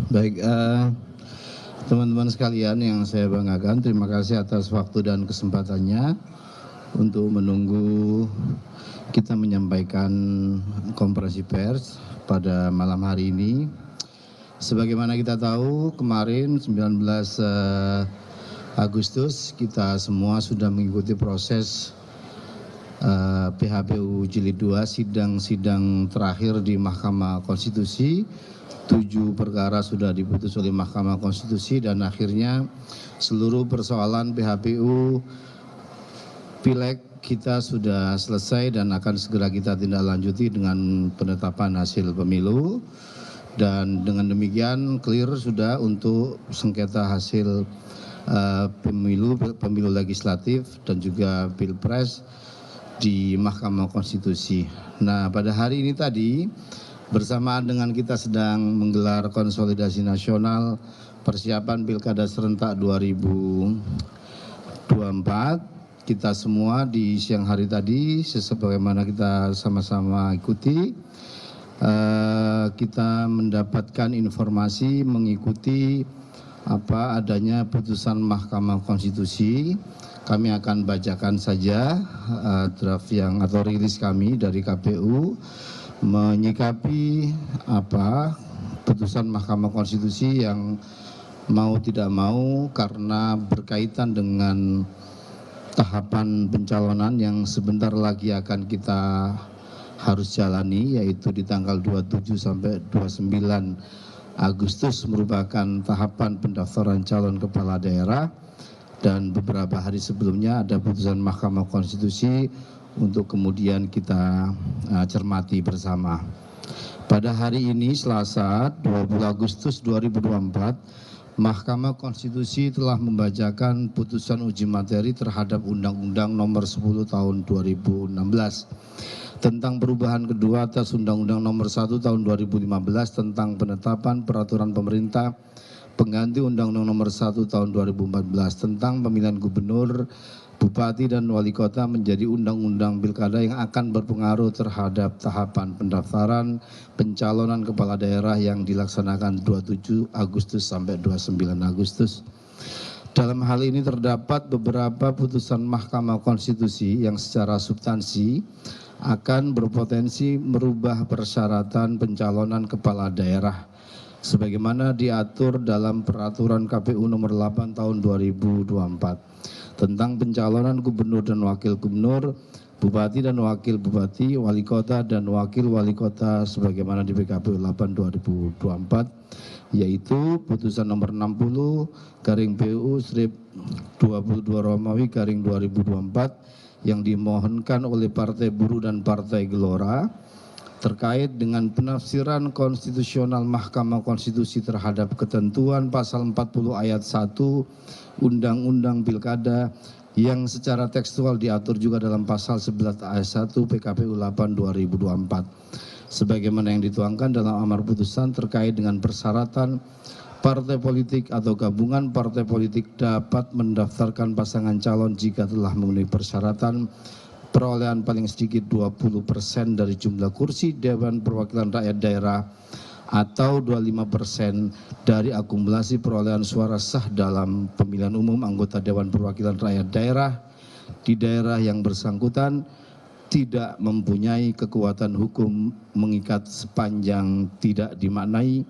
Baik, teman-teman sekalian yang saya banggakan, terima kasih atas waktu dan kesempatannya untuk menunggu kita menyampaikan konferensi pers pada malam hari ini. Sebagaimana kita tahu, kemarin 19 Agustus kita semua sudah mengikuti proses PHPU Jilid 2, sidang-sidang terakhir di Mahkamah Konstitusi. 7 perkara sudah diputus oleh Mahkamah Konstitusi dan akhirnya seluruh persoalan PHPU Pileg kita sudah selesai dan akan segera kita tindak lanjuti dengan penetapan hasil pemilu. Dan dengan demikian clear sudah untuk sengketa hasil pemilu legislatif dan juga pilpres di Mahkamah Konstitusi. Nah, pada hari ini tadi bersamaan dengan kita sedang menggelar konsolidasi nasional persiapan Pilkada serentak 2024, kita semua di siang hari tadi sebagaimana kita sama-sama ikuti, kita mendapatkan informasi mengikuti adanya putusan Mahkamah Konstitusi. Kami akan bacakan saja draft yang atau rilis kami dari KPU menyikapi putusan Mahkamah Konstitusi yang mau tidak mau karena berkaitan dengan tahapan pencalonan yang sebentar lagi akan kita harus jalani, yaitu di tanggal 27 sampai 29 Agustus merupakan tahapan pendaftaran calon kepala daerah, dan beberapa hari sebelumnya ada putusan Mahkamah Konstitusi untuk kemudian kita cermati bersama. Pada hari ini Selasa 20 Agustus 2024, Mahkamah Konstitusi telah membacakan putusan uji materi terhadap Undang-Undang Nomor 10 Tahun 2016 tentang perubahan kedua atas Undang-Undang Nomor 1 Tahun 2015 tentang penetapan peraturan pemerintah pengganti Undang-Undang Nomor 1 Tahun 2014 tentang pemilihan gubernur, bupati dan wali kota menjadi undang-undang pilkada yang akan berpengaruh terhadap tahapan pendaftaran pencalonan kepala daerah yang dilaksanakan 27 Agustus sampai 29 Agustus. Dalam hal ini terdapat beberapa putusan Mahkamah Konstitusi yang secara substansi akan berpotensi merubah persyaratan pencalonan kepala daerah sebagaimana diatur dalam Peraturan KPU Nomor 8 Tahun 2024 tentang pencalonan gubernur dan wakil gubernur, bupati dan wakil bupati, wali kota dan wakil wali kota sebagaimana di PKPU 8 2024, yaitu putusan nomor 60/PU/22 yang dimohonkan oleh Partai Buruh dan Partai Gelora terkait dengan penafsiran konstitusional Mahkamah Konstitusi terhadap ketentuan pasal 40 ayat 1 Undang-Undang Pilkada yang secara tekstual diatur juga dalam pasal 11 ayat 1 PKPU 8 2024 sebagaimana yang dituangkan dalam amar putusan terkait dengan persyaratan partai politik atau gabungan partai politik dapat mendaftarkan pasangan calon jika telah memenuhi persyaratan perolehan paling sedikit 20% dari jumlah kursi Dewan Perwakilan Rakyat Daerah atau 25% dari akumulasi perolehan suara sah dalam pemilihan umum anggota Dewan Perwakilan Rakyat Daerah di daerah yang bersangkutan tidak mempunyai kekuatan hukum mengikat sepanjang tidak dimaknai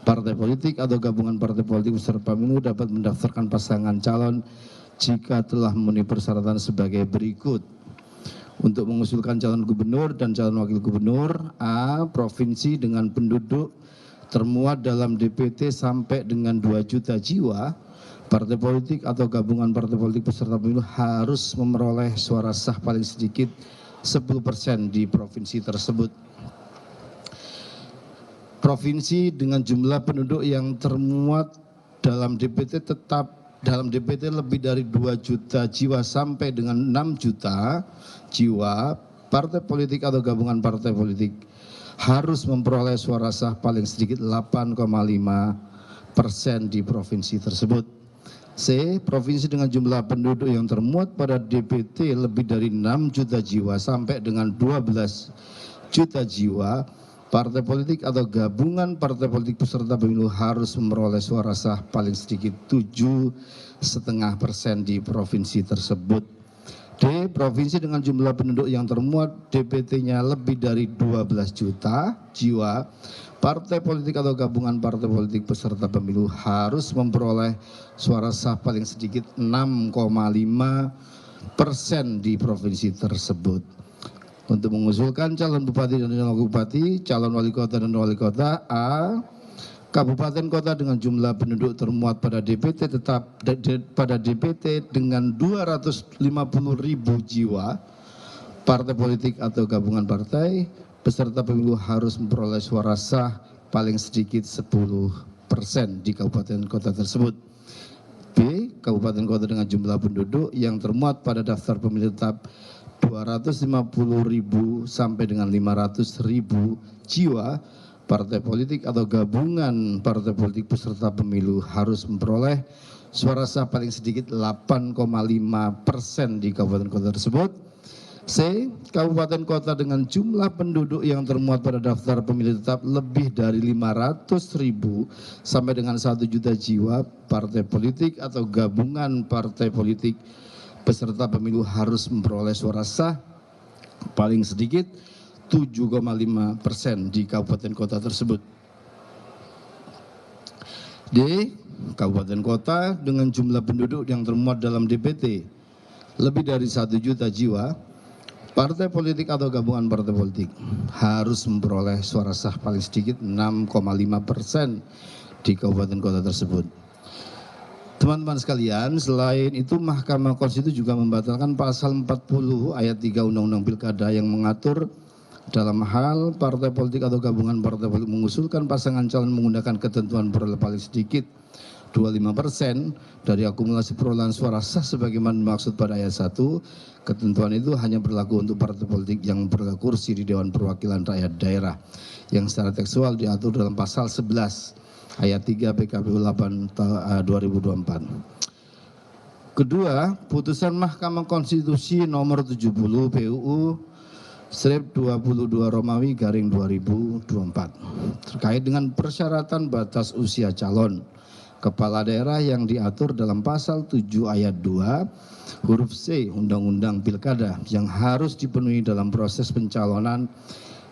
partai politik atau gabungan partai politik peserta pemilu dapat mendaftarkan pasangan calon jika telah memenuhi persyaratan sebagai berikut. Untuk mengusulkan calon gubernur dan calon wakil gubernur, A. Provinsi dengan penduduk termuat dalam DPT sampai dengan 2 juta jiwa, partai politik atau gabungan partai politik peserta pemilu harus memperoleh suara sah paling sedikit 10% di provinsi tersebut. Provinsi dengan jumlah penduduk yang termuat dalam DPT tetap dalam DPT lebih dari 2 juta jiwa sampai dengan 6 juta jiwa, partai politik atau gabungan partai politik harus memperoleh suara sah paling sedikit 8,5% di provinsi tersebut. C. Provinsi dengan jumlah penduduk yang termuat pada DPT lebih dari 6 juta jiwa sampai dengan 12 juta jiwa, partai politik atau gabungan partai politik peserta pemilu harus memperoleh suara sah paling sedikit 7,5% di provinsi tersebut. D. Provinsi dengan jumlah penduduk yang termuat DPT-nya lebih dari 12 juta jiwa, partai politik atau gabungan partai politik peserta pemilu harus memperoleh suara sah paling sedikit 6,5% di provinsi tersebut. Untuk mengusulkan calon bupati dan wakil bupati, calon wali kota dan wali kota, A. Kabupaten kota dengan jumlah penduduk termuat pada DPT dengan 250.000 jiwa, partai politik atau gabungan partai peserta pemilu harus memperoleh suara sah paling sedikit 10% di kabupaten kota tersebut. B. Kabupaten kota dengan jumlah penduduk yang termuat pada daftar pemilih tetap 250.000 sampai dengan 500.000 jiwa, partai politik atau gabungan partai politik peserta pemilu harus memperoleh suara sah paling sedikit 8,5% di kabupaten kota tersebut. C. Kabupaten kota dengan jumlah penduduk yang termuat pada daftar pemilih tetap lebih dari 500.000 sampai dengan 1 juta jiwa, partai politik atau gabungan partai politik peserta pemilu harus memperoleh suara sah paling sedikit 7,5% di kabupaten kota tersebut. D. Kabupaten kota dengan jumlah penduduk yang termuat dalam DPT lebih dari 1 juta jiwa, partai politik atau gabungan partai politik harus memperoleh suara sah paling sedikit 6,5% di kabupaten kota tersebut. Teman-teman sekalian, selain itu Mahkamah Konstitusi juga membatalkan pasal 40 ayat 3 Undang-Undang Pilkada yang mengatur dalam hal partai politik atau gabungan partai politik mengusulkan pasangan calon menggunakan ketentuan peroleh paling sedikit 25% dari akumulasi perolehan suara sah sebagaimana dimaksud pada ayat 1. Ketentuan itu hanya berlaku untuk partai politik yang berhak kursi di Dewan Perwakilan Rakyat Daerah yang secara tekstual diatur dalam pasal 11 ayat 3 PKPU 8 2024. Kedua, putusan Mahkamah Konstitusi nomor 70 PUU Strip 22 Romawi garing 2024 terkait dengan persyaratan batas usia calon kepala daerah yang diatur dalam pasal 7 ayat 2 huruf C Undang-Undang Pilkada yang harus dipenuhi dalam proses pencalonan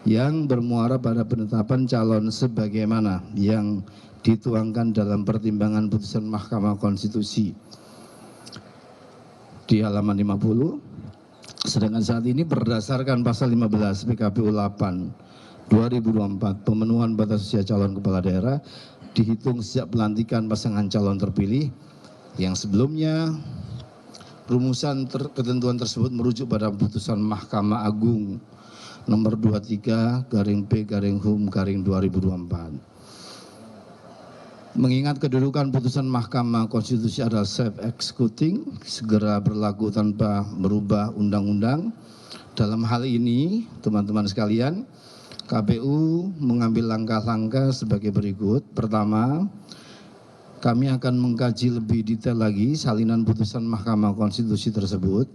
yang bermuara pada penetapan calon sebagaimana yang dituangkan dalam pertimbangan putusan Mahkamah Konstitusi di halaman 50. Sedangkan saat ini berdasarkan pasal 15 PKPU 8 2024 pemenuhan batas usia calon kepala daerah dihitung sejak pelantikan pasangan calon terpilih yang sebelumnya rumusan ketentuan tersebut merujuk pada putusan Mahkamah Agung nomor 23 garing P garing HUM garing 2024. Mengingat kedudukan putusan Mahkamah Konstitusi adalah self-executing, segera berlaku tanpa merubah undang-undang. Dalam hal ini, teman-teman sekalian, KPU mengambil langkah-langkah sebagai berikut. Pertama, kami akan mengkaji lebih detail lagi salinan putusan Mahkamah Konstitusi tersebut,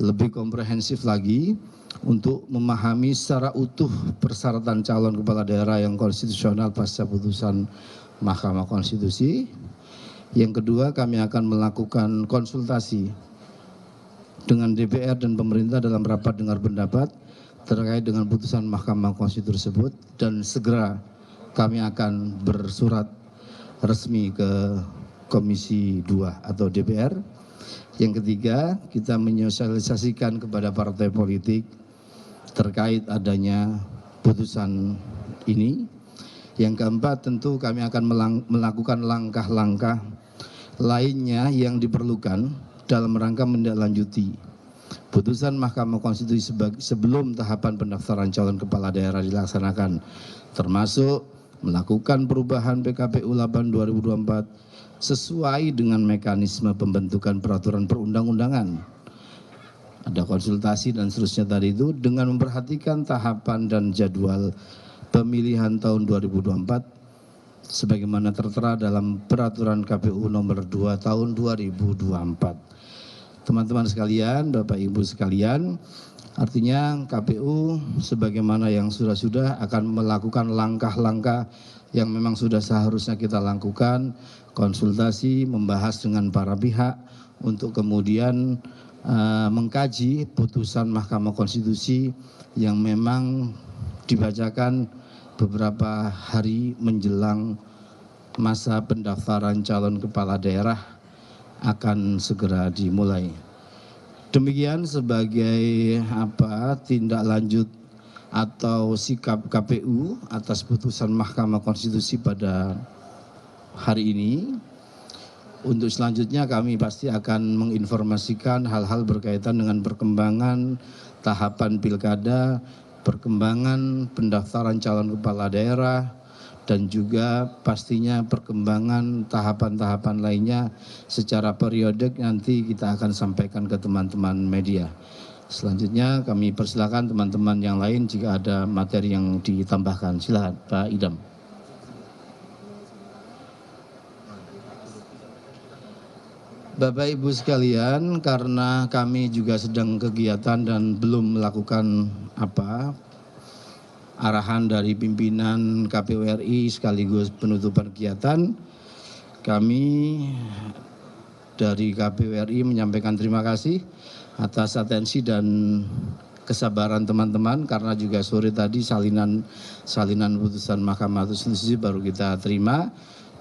lebih komprehensif lagi untuk memahami secara utuh persyaratan calon kepala daerah yang konstitusional pasca putusan Mahkamah Konstitusi. Yang kedua, kami akan melakukan konsultasi dengan DPR dan pemerintah dalam rapat dengar pendapat terkait dengan putusan Mahkamah Konstitusi tersebut dan segera kami akan bersurat resmi ke Komisi 2 atau DPR. Yang ketiga, kita menyosialisasikan kepada partai politik terkait adanya putusan ini. Yang keempat, tentu kami akan melakukan langkah-langkah lainnya yang diperlukan dalam rangka menindaklanjuti putusan Mahkamah Konstitusi sebelum tahapan pendaftaran calon kepala daerah dilaksanakan, termasuk melakukan perubahan PKPU 8 2024 sesuai dengan mekanisme pembentukan peraturan perundang-undangan. Ada konsultasi dan seterusnya tadi itu dengan memperhatikan tahapan dan jadwal pemilihan tahun 2024 sebagaimana tertera dalam peraturan KPU nomor 2 tahun 2024. Teman-teman sekalian, Bapak Ibu sekalian, Artinya KPU sebagaimana yang sudah akan melakukan langkah-langkah yang memang sudah seharusnya kita lakukan, konsultasi, membahas dengan para pihak untuk kemudian mengkaji putusan Mahkamah Konstitusi yang memang dibacakan beberapa hari menjelang masa pendaftaran calon kepala daerah akan segera dimulai. Demikian sebagai tindak lanjut atau sikap KPU atas putusan Mahkamah Konstitusi pada hari ini. Untuk selanjutnya kami pasti akan menginformasikan hal-hal berkaitan dengan perkembangan tahapan pilkada, perkembangan pendaftaran calon kepala daerah, dan juga pastinya perkembangan tahapan-tahapan lainnya secara periodik nanti kita akan sampaikan ke teman-teman media. Selanjutnya kami persilakan teman-teman yang lain jika ada materi yang ditambahkan. Silakan Pak Idam. Bapak Ibu sekalian, karena kami juga sedang kegiatan dan belum melakukan arahan dari pimpinan KPU RI sekaligus penutupan kegiatan, kami dari KPU RI menyampaikan terima kasih atas atensi dan kesabaran teman-teman, karena juga sore tadi salinan putusan Mahkamah Konstitusi baru kita terima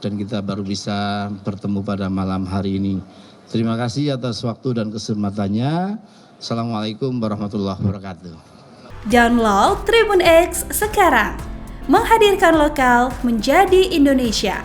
dan kita baru bisa bertemu pada malam hari ini. Terima kasih atas waktu dan kesempatannya. Assalamualaikum warahmatullahi wabarakatuh. Download Tribun X sekarang, menghadirkan lokal menjadi Indonesia.